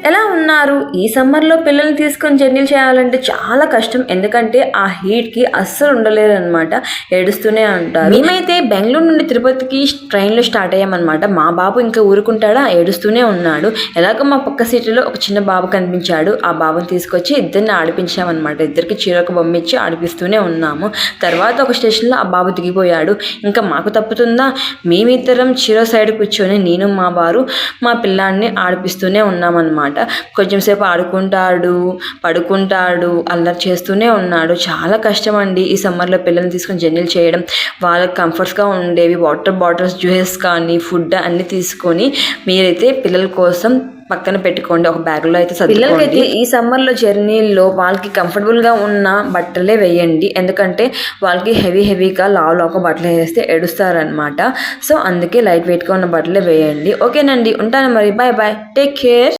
ఎలా ఉన్నారు? ఈ సమ్మర్లో పిల్లల్ని తీసుకొని జర్నీలు చేయాలంటే చాలా కష్టం. ఎందుకంటే ఆ హీట్కి అస్సలు ఉండలేరు అనమాట. ఏడుస్తూనే ఉంటారు. మేమైతే బెంగళూరు నుండి తిరుపతికి ట్రైన్లో స్టార్ట్ అయ్యామన్నమాట. మా బాబు ఇంకా ఊరుకుంటాడా, ఏడుస్తూనే ఉన్నాడు. ఎలాగో మా పక్క సీట్లో ఒక చిన్న బాబు కనిపించాడు. ఆ బాబుని తీసుకొచ్చి ఇద్దరిని ఆడిపించామన్నమాట. ఇద్దరికి చీరకు బొమ్మ ఇచ్చి ఆడిపిస్తూనే ఉన్నాము. తర్వాత ఒక స్టేషన్లో ఆ బాబు దిగిపోయాడు. ఇంకా మాకు తప్పుతుందా, మేమిద్దరం చీరో సైడ్ కూర్చొని నేను మా వారు మా పిల్లాన్ని ఆడిపిస్తూనే ఉన్నామన్నమాట. కొంచెం సేపు ఆడుకుంటాడు, పడుకుంటాడు, అల్లరి చేస్తూనే ఉన్నాడు. చాలా కష్టం అండి ఈ సమ్మర్లో పిల్లల్ని తీసుకొని జర్నీలు చేయడం. వాళ్ళకి కంఫర్ట్స్గా ఉండేవి వాటర్ బాటిల్స్, జ్యూసెస్ కానీ ఫుడ్ అన్నీ తీసుకొని మీరైతే పిల్లల కోసం పక్కన పెట్టుకోండి. ఒక బ్యాగ్లో అయితే పిల్లలకైతే ఈ సమ్మర్లో జర్నీల్లో వాళ్ళకి కంఫర్టబుల్గా ఉన్న బట్టలే వేయండి. ఎందుకంటే వాళ్ళకి హెవీగా లావుగా బట్టలు వేస్తే ఏడుస్తారనమాట. సో అందుకే లైట్ వెయిట్గా ఉన్న బట్టలే వేయండి. ఓకేనండి, ఉంటాను మరి. Bye bye, take care.